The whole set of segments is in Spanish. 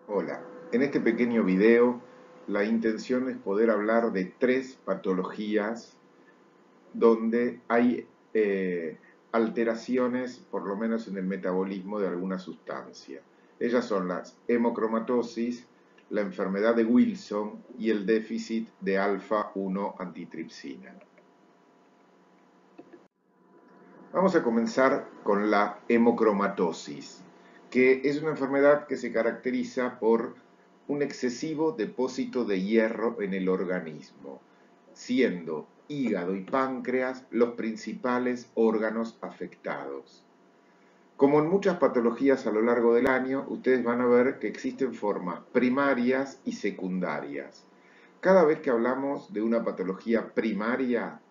Hola, en este pequeño video la intención es poder hablar de tres patologías donde hay alteraciones, por lo menos en el metabolismo de alguna sustancia. Ellas son las hemocromatosis, la enfermedad de Wilson y el déficit de alfa-1 antitripsina. Vamos a comenzar con la hemocromatosis, que es una enfermedad que se caracteriza por un excesivo depósito de hierro en el organismo, siendo hígado y páncreas los principales órganos afectados. Como en muchas patologías a lo largo del año, ustedes van a ver que existen formas primarias y secundarias. Cada vez que hablamos de una patología primaria,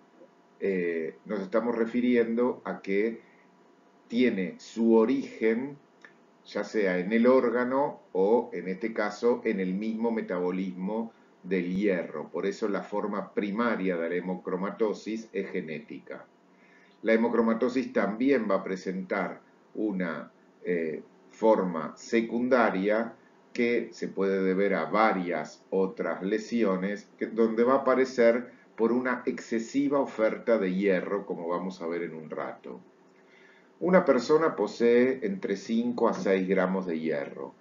nos estamos refiriendo a que tiene su origen ya sea en el órgano o, en este caso, en el mismo metabolismo del hierro. Por eso la forma primaria de la hemocromatosis es genética. La hemocromatosis también va a presentar una forma secundaria que se puede deber a varias otras lesiones, donde va a aparecer por una excesiva oferta de hierro, como vamos a ver en un rato. Una persona posee entre 5 a 6 gramos de hierro.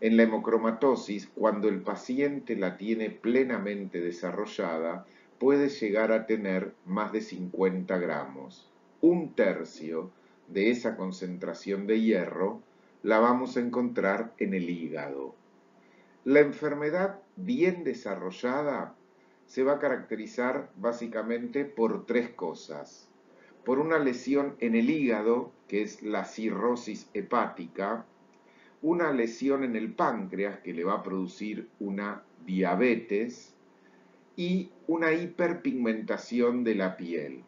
En la hemocromatosis, cuando el paciente la tiene plenamente desarrollada, puede llegar a tener más de 50 gramos. Un tercio de esa concentración de hierro la vamos a encontrar en el hígado. La enfermedad bien desarrollada se va a caracterizar básicamente por tres cosas. Por una lesión en el hígado, que es la cirrosis hepática, una lesión en el páncreas, que le va a producir una diabetes, y una hiperpigmentación de la piel.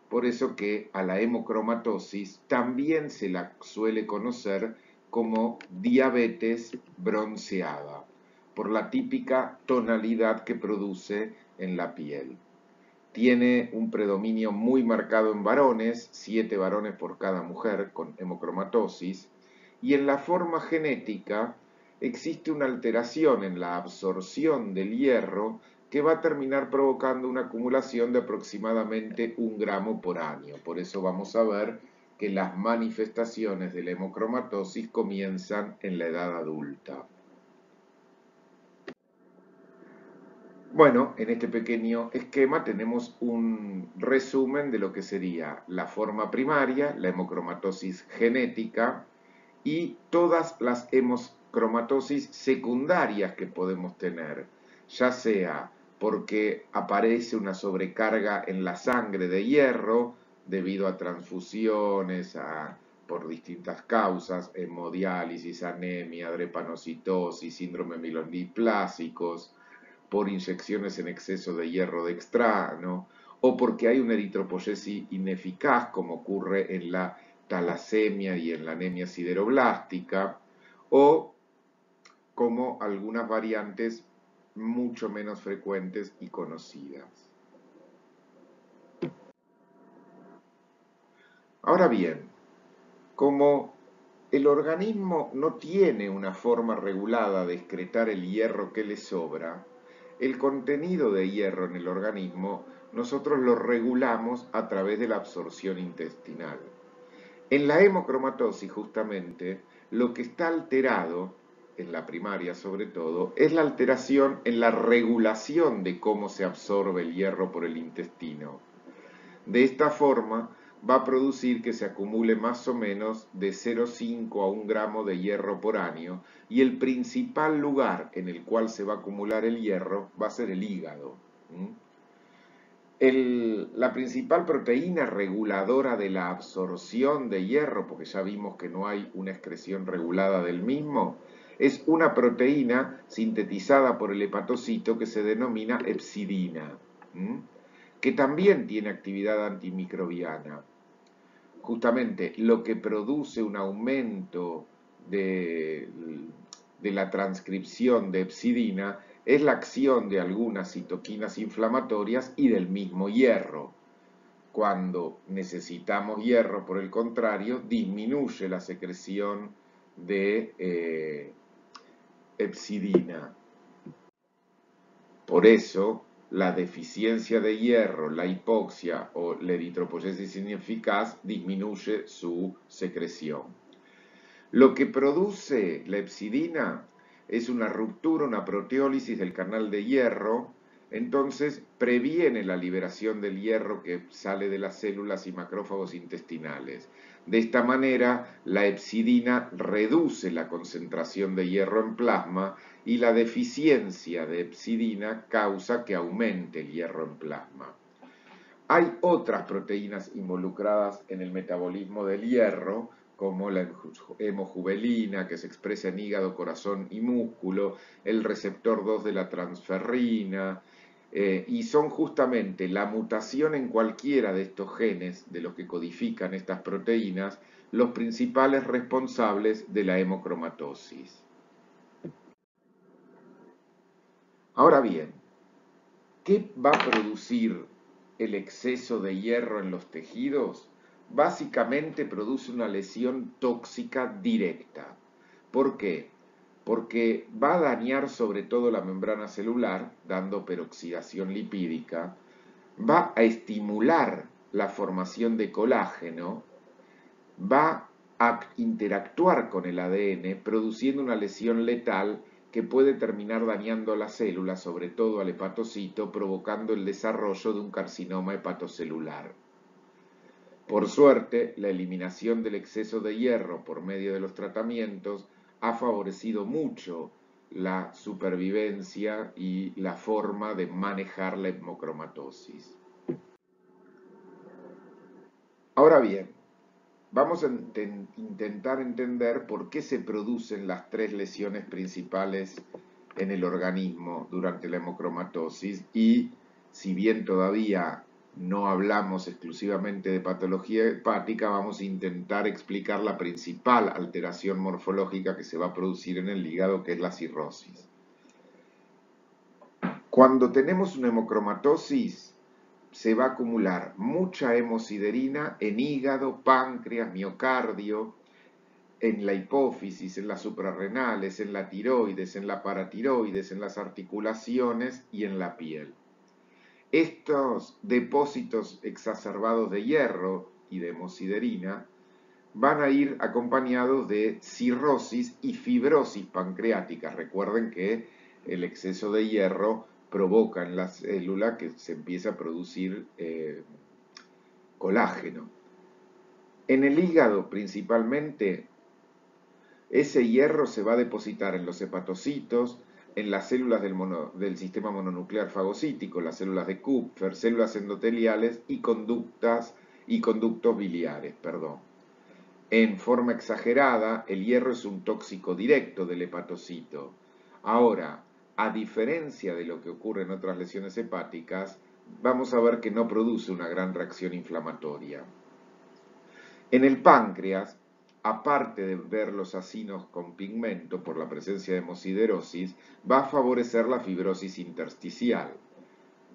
Por eso que a la hemocromatosis también se la suele conocer como diabetes bronceada, por la típica tonalidad que produce en la piel. Tiene un predominio muy marcado en varones, 7 varones por cada mujer con hemocromatosis, y en la forma genética existe una alteración en la absorción del hierro que va a terminar provocando una acumulación de aproximadamente 1 gramo por año. Por eso vamos a ver que las manifestaciones de la hemocromatosis comienzan en la edad adulta. Bueno, en este pequeño esquema tenemos un resumen de lo que sería la forma primaria, la hemocromatosis genética y todas las hemocromatosis secundarias que podemos tener, ya sea porque aparece una sobrecarga en la sangre de hierro debido a transfusiones, por distintas causas, hemodiálisis, anemia, drepanocitosis, síndrome mielodiplásicos, por inyecciones en exceso de hierro dextrano, o porque hay una eritropoyesis ineficaz, como ocurre en la talasemia y en la anemia sideroblástica, o como algunas variantes mucho menos frecuentes y conocidas. Ahora bien, como el organismo no tiene una forma regulada de excretar el hierro que le sobra, el contenido de hierro en el organismo nosotros lo regulamos a través de la absorción intestinal. En la hemocromatosis, justamente, lo que está alterado, en la primaria sobre todo, es la alteración en la regulación de cómo se absorbe el hierro por el intestino. De esta forma, va a producir que se acumule más o menos de 0,5 a 1 gramo de hierro por año, y el principal lugar en el cual se va a acumular el hierro va a ser el hígado. La principal proteína reguladora de la absorción de hierro, porque ya vimos que no hay una excreción regulada del mismo, es una proteína sintetizada por el hepatocito que se denomina hepcidina, que también tiene actividad antimicrobiana. Justamente lo que produce un aumento de la transcripción de hepcidina es la acción de algunas citoquinas inflamatorias y del mismo hierro. Cuando necesitamos hierro, por el contrario, disminuye la secreción de hepsidina. Por eso, la deficiencia de hierro, la hipoxia o la eritropoyesis ineficaz disminuye su secreción. Lo que produce la hepsidina es una ruptura, una proteólisis del canal de hierro, entonces previene la liberación del hierro que sale de las células y macrófagos intestinales. De esta manera, la hepsidina reduce la concentración de hierro en plasma y la deficiencia de hepsidina causa que aumente el hierro en plasma. Hay otras proteínas involucradas en el metabolismo del hierro, como la hemojuvelina, que se expresa en hígado, corazón y músculo, el receptor 2 de la transferrina, y son justamente la mutación en cualquiera de estos genes, de los que codifican estas proteínas, los principales responsables de la hemocromatosis. Ahora bien, ¿qué va a producir el exceso de hierro en los tejidos? Básicamente produce una lesión tóxica directa. ¿Por qué? Porque va a dañar sobre todo la membrana celular, dando peroxidación lipídica, va a estimular la formación de colágeno, va a interactuar con el ADN, produciendo una lesión letal que puede terminar dañando la célula, sobre todo al hepatocito, provocando el desarrollo de un carcinoma hepatocelular. Por suerte, la eliminación del exceso de hierro por medio de los tratamientos ha favorecido mucho la supervivencia y la forma de manejar la hemocromatosis. Ahora bien, vamos a intentar entender por qué se producen las tres lesiones principales en el organismo durante la hemocromatosis y, si bien todavía no hablamos exclusivamente de patología hepática, vamos a intentar explicar la principal alteración morfológica que se va a producir en el hígado, que es la cirrosis. Cuando tenemos una hemocromatosis, se va a acumular mucha hemosiderina en hígado, páncreas, miocardio, en la hipófisis, en las suprarrenales, en la tiroides, en la paratiroides, en las articulaciones y en la piel. Estos depósitos exacerbados de hierro y de hemosiderina van a ir acompañados de cirrosis y fibrosis pancreática. Recuerden que el exceso de hierro provoca en la célula que se empieza a producir colágeno. En el hígado principalmente, ese hierro se va a depositar en los hepatocitos, en las células del sistema mononuclear fagocítico, las células de Kupffer, células endoteliales y conductos biliares. En forma exagerada, el hierro es un tóxico directo del hepatocito. Ahora, a diferencia de lo que ocurre en otras lesiones hepáticas, vamos a ver que no produce una gran reacción inflamatoria. En el páncreas, aparte de ver los acinos con pigmento por la presencia de hemosiderosis, va a favorecer la fibrosis intersticial.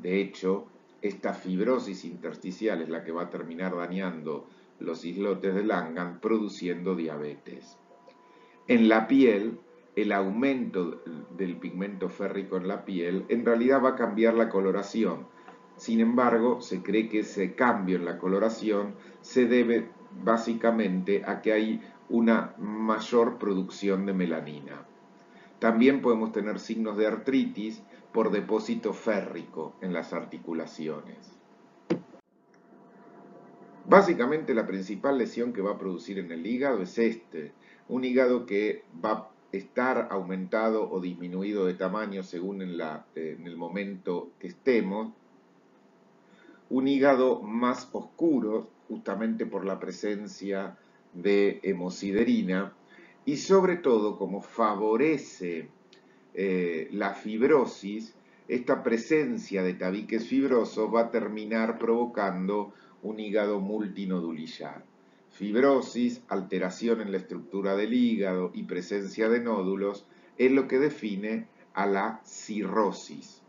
De hecho, esta fibrosis intersticial es la que va a terminar dañando los islotes de Langhans, produciendo diabetes. En la piel, el aumento del pigmento férrico en la piel en realidad va a cambiar la coloración. Sin embargo, se cree que ese cambio en la coloración se debe básicamente a que hay una mayor producción de melanina. También podemos tener signos de artritis por depósito férrico en las articulaciones. Básicamente la principal lesión que va a producir en el hígado es un hígado que va a estar aumentado o disminuido de tamaño según en el momento que estemos, un hígado más oscuro justamente por la presencia de hemosiderina y sobre todo como favorece la fibrosis, esta presencia de tabiques fibrosos va a terminar provocando un hígado multinodulillar. Fibrosis, alteración en la estructura del hígado y presencia de nódulos es lo que define a la cirrosis.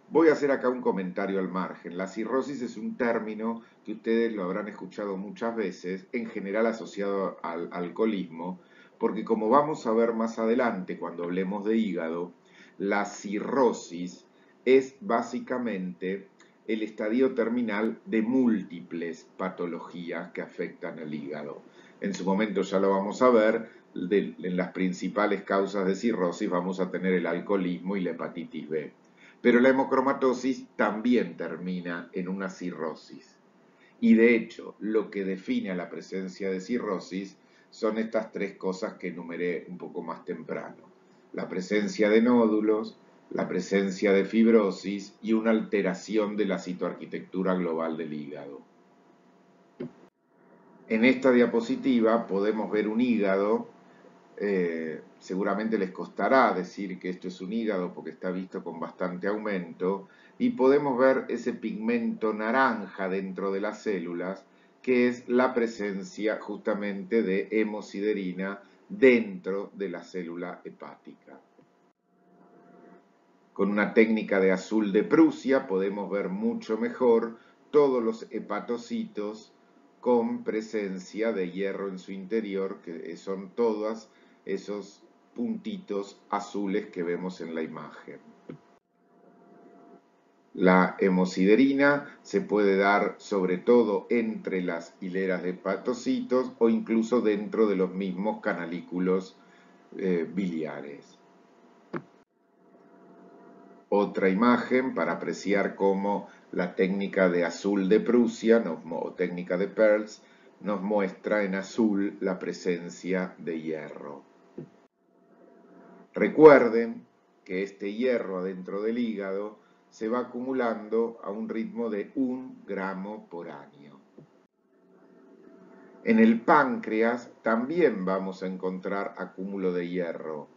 Voy a hacer acá un comentario al margen. La cirrosis es un término que ustedes lo habrán escuchado muchas veces, en general asociado al alcoholismo, porque como vamos a ver más adelante cuando hablemos de hígado, la cirrosis es básicamente el estadio terminal de múltiples patologías que afectan al hígado. En su momento ya lo vamos a ver, en las principales causas de cirrosis vamos a tener el alcoholismo y la hepatitis B. Pero la hemocromatosis también termina en una cirrosis. Y de hecho, lo que define a la presencia de cirrosis son estas tres cosas que enumeré un poco más temprano. La presencia de nódulos, la presencia de fibrosis y una alteración de la citoarquitectura global del hígado. En esta diapositiva podemos ver un hígado. Seguramente les costará decir que esto es un hígado porque está visto con bastante aumento, y podemos ver ese pigmento naranja dentro de las células, que es la presencia justamente de hemosiderina dentro de la célula hepática. Con una técnica de azul de Prusia podemos ver mucho mejor todos los hepatocitos con presencia de hierro en su interior, que son todos esos puntitos azules que vemos en la imagen. La hemosiderina se puede dar sobre todo entre las hileras de hepatocitos o incluso dentro de los mismos canalículos biliares. Otra imagen para apreciar cómo la técnica de azul de Prusia, o técnica de Pearls, nos muestra en azul la presencia de hierro. Recuerden que este hierro adentro del hígado se va acumulando a un ritmo de 1 gramo por año. En el páncreas también vamos a encontrar acúmulo de hierro,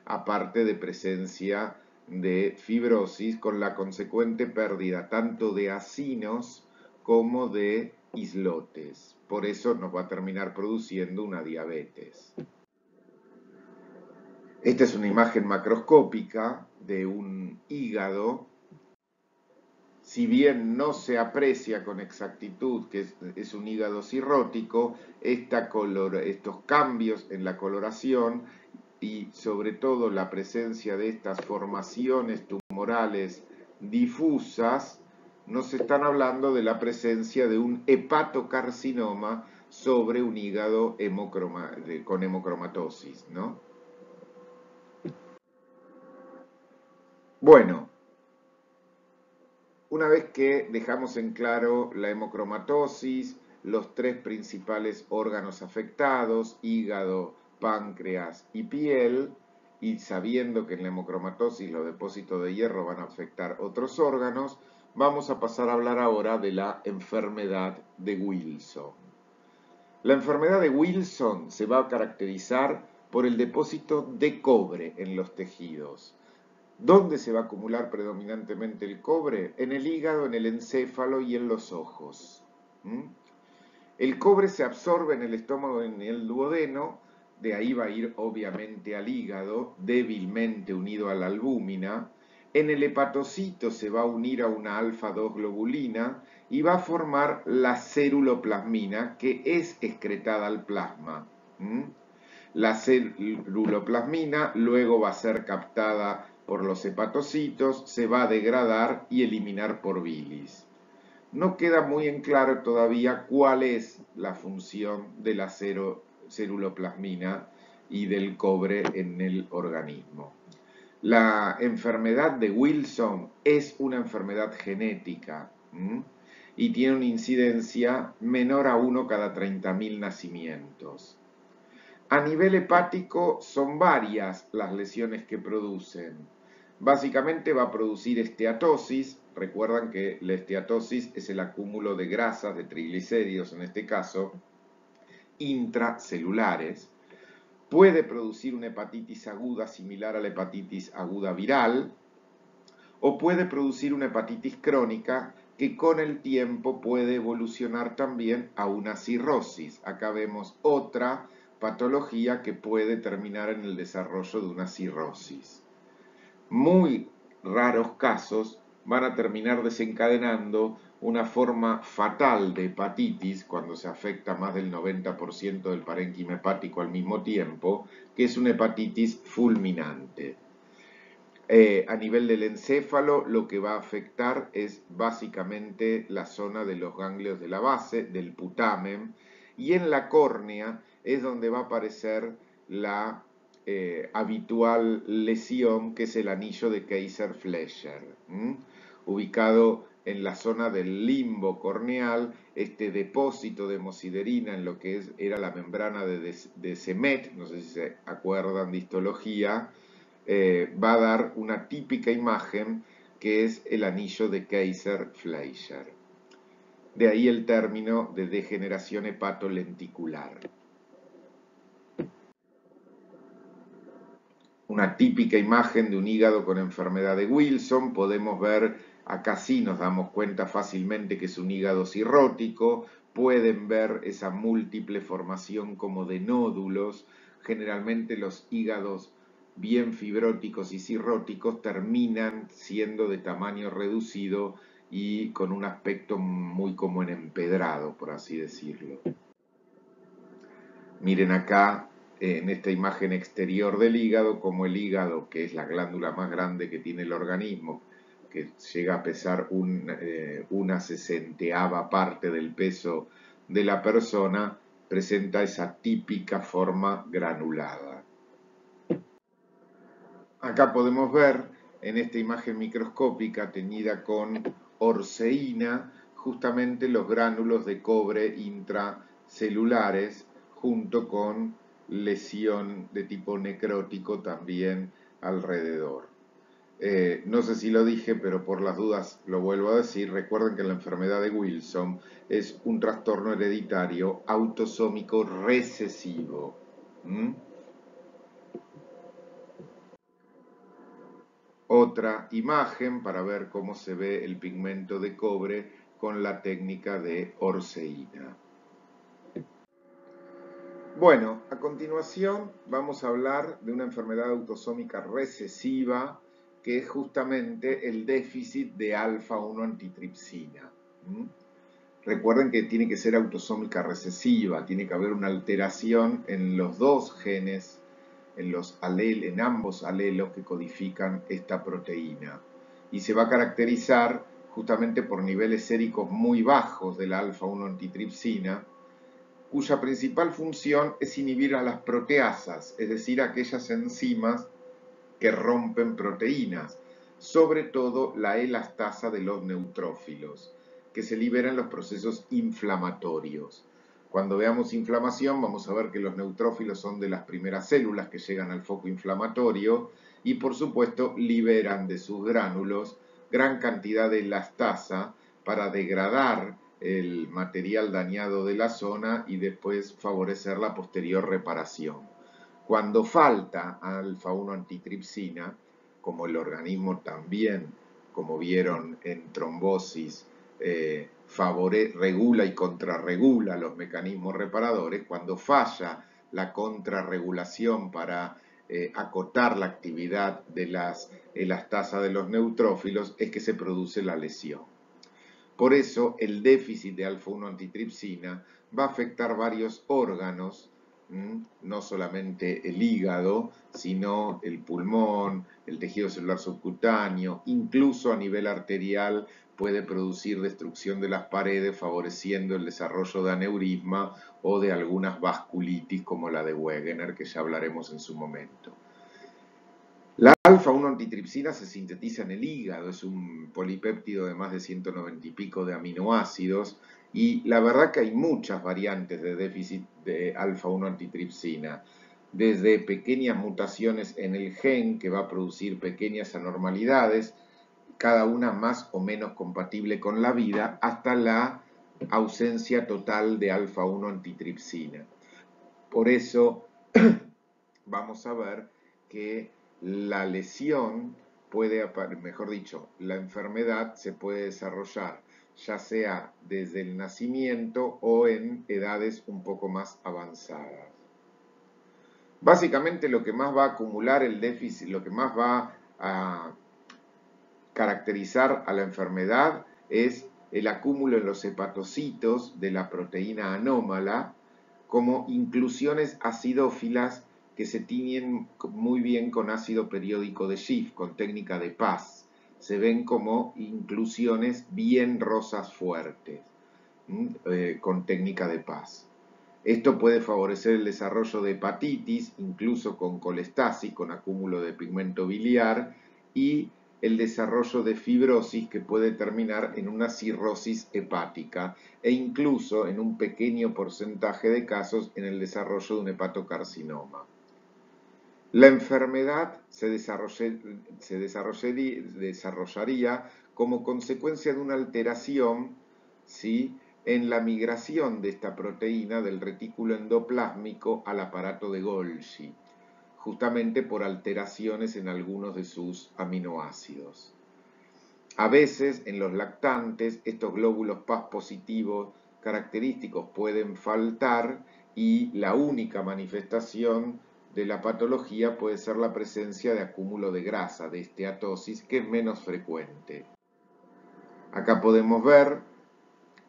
aparte de presencia de fibrosis con la consecuente pérdida tanto de acinos como de islotes. Por eso nos va a terminar produciendo una diabetes. Esta es una imagen macroscópica de un hígado. Si bien no se aprecia con exactitud que es un hígado cirrótico, estos cambios en la coloración y sobre todo la presencia de estas formaciones tumorales difusas nos están hablando de la presencia de un hepatocarcinoma sobre un hígado con hemocromatosis, ¿no? Bueno, una vez que dejamos en claro la hemocromatosis, los tres principales órganos afectados, hígado, páncreas y piel, y sabiendo que en la hemocromatosis los depósitos de hierro van a afectar otros órganos, vamos a pasar a hablar ahora de la enfermedad de Wilson. La enfermedad de Wilson se va a caracterizar por el depósito de cobre en los tejidos. ¿Dónde se va a acumular predominantemente el cobre? En el hígado, en el encéfalo y en los ojos. El cobre se absorbe en el estómago, en el duodeno, de ahí va a ir obviamente al hígado, débilmente unido a la albúmina. En el hepatocito se va a unir a una alfa-2 globulina y va a formar la ceruloplasmina, que es excretada al plasma. La ceruloplasmina luego va a ser captada por los hepatocitos, se va a degradar y eliminar por bilis. No queda muy en claro todavía cuál es la función de la ceruloplasmina y del cobre en el organismo. La enfermedad de Wilson es una enfermedad genética y tiene una incidencia menor a 1 cada 30.000 nacimientos. A nivel hepático son varias las lesiones que producen. Básicamente va a producir esteatosis. Recuerdan que la esteatosis es el acúmulo de grasas, de triglicéridos en este caso, intracelulares. Puede producir una hepatitis aguda similar a la hepatitis aguda viral, o puede producir una hepatitis crónica que con el tiempo puede evolucionar también a una cirrosis. Acá vemos otra patología que puede terminar en el desarrollo de una cirrosis. Muy raros casos van a terminar desencadenando una forma fatal de hepatitis cuando se afecta más del 90% del parénquima hepático al mismo tiempo, que es una hepatitis fulminante. A nivel del encéfalo, lo que va a afectar es básicamente la zona de los ganglios de la base, del putamen, y en la córnea es donde va a aparecer la habitual lesión, que es el anillo de Kayser-Fleischer, ubicado en la zona del limbo corneal. Este depósito de hemosiderina en lo que era la membrana de Semet, no sé si se acuerdan de histología, va a dar una típica imagen que es el anillo de Kayser-Fleischer. De ahí el término de degeneración hepatolenticular. Una típica imagen de un hígado con enfermedad de Wilson. Podemos ver, acá sí nos damos cuenta fácilmente que es un hígado cirrótico. Pueden ver esa múltiple formación como de nódulos. Generalmente los hígados bien fibróticos y cirróticos terminan siendo de tamaño reducido y con un aspecto muy como en empedrado, por así decirlo. Miren acá en esta imagen exterior del hígado, como el hígado, que es la glándula más grande que tiene el organismo, que llega a pesar una sesentava parte del peso de la persona, presenta esa típica forma granulada. Acá podemos ver en esta imagen microscópica teñida con orceína justamente los gránulos de cobre intracelulares junto con lesión de tipo necrótico también alrededor. No sé si lo dije, pero por las dudas lo vuelvo a decir. Recuerden que la enfermedad de Wilson es un trastorno hereditario autosómico recesivo. ¿Mm? Otra imagen para ver cómo se ve el pigmento de cobre con la técnica de orceína. Bueno, a continuación vamos a hablar de una enfermedad autosómica recesiva que es justamente el déficit de alfa-1 antitripsina. Recuerden que tiene que ser autosómica recesiva, tiene que haber una alteración en los dos genes, en ambos alelos que codifican esta proteína. Y se va a caracterizar justamente por niveles séricos muy bajos de la alfa-1 antitripsina, cuya principal función es inhibir a las proteasas, es decir, aquellas enzimas que rompen proteínas, sobre todo la elastasa de los neutrófilos, que se libera en los procesos inflamatorios. Cuando veamos inflamación, vamos a ver que los neutrófilos son de las primeras células que llegan al foco inflamatorio y, por supuesto, liberan de sus gránulos gran cantidad de elastasa para degradar el material dañado de la zona y después favorecer la posterior reparación. Cuando falta alfa-1 antitripsina, como el organismo también, como vieron en trombosis, regula y contrarregula los mecanismos reparadores, cuando falla la contrarregulación para acotar la actividad de las elastasa de los neutrófilos, es que se produce la lesión. Por eso el déficit de alfa-1 antitripsina va a afectar varios órganos, no solamente el hígado, sino el pulmón, el tejido celular subcutáneo, incluso a nivel arterial puede producir destrucción de las paredes, favoreciendo el desarrollo de aneurisma o de algunas vasculitis como la de Wegener, que ya hablaremos en su momento. La alfa-1 antitripsina se sintetiza en el hígado, es un polipéptido de más de 190 y pico de aminoácidos y la verdad que hay muchas variantes de déficit de alfa-1 antitripsina, desde pequeñas mutaciones en el gen que va a producir pequeñas anormalidades, cada una más o menos compatible con la vida, hasta la ausencia total de alfa-1 antitripsina. Por eso vamos a ver que la lesión puede, mejor dicho, la enfermedad se puede desarrollar ya sea desde el nacimiento o en edades un poco más avanzadas. Básicamente lo que más va a acumular el déficit, lo que más va a caracterizar a la enfermedad es el acúmulo en los hepatocitos de la proteína anómala como inclusiones acidófilas que se tiñen muy bien con ácido periódico de Schiff, con técnica de Paz. Se ven como inclusiones bien rosas fuertes, con técnica de Paz. Esto puede favorecer el desarrollo de hepatitis, incluso con colestasis, con acúmulo de pigmento biliar, y el desarrollo de fibrosis que puede terminar en una cirrosis hepática e incluso en un pequeño porcentaje de casos en el desarrollo de un hepatocarcinoma. La enfermedad se desarrollaría como consecuencia de una alteración, ¿sí?, en la migración de esta proteína del retículo endoplásmico al aparato de Golgi, justamente por alteraciones en algunos de sus aminoácidos. A veces, en los lactantes, estos glóbulos Paz positivos característicos pueden faltar y la única manifestación de la patología puede ser la presencia de acúmulo de grasa, de esteatosis, que es menos frecuente. Acá podemos ver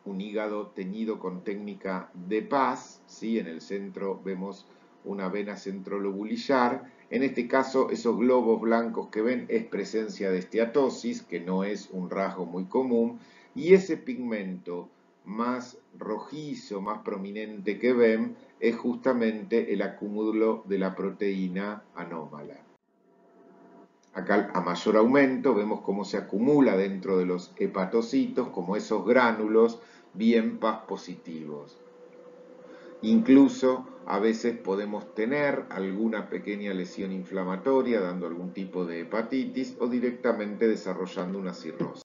un hígado teñido con técnica de Paz, ¿sí? En el centro vemos una vena centrolobulillar. En este caso, esos globos blancos que ven es presencia de esteatosis, que no es un rasgo muy común, y ese pigmento más rojizo, más prominente que ven, es justamente el acúmulo de la proteína anómala. Acá a mayor aumento vemos cómo se acumula dentro de los hepatocitos como esos gránulos bien Paz positivos. Incluso a veces podemos tener alguna pequeña lesión inflamatoria dando algún tipo de hepatitis o directamente desarrollando una cirrosis.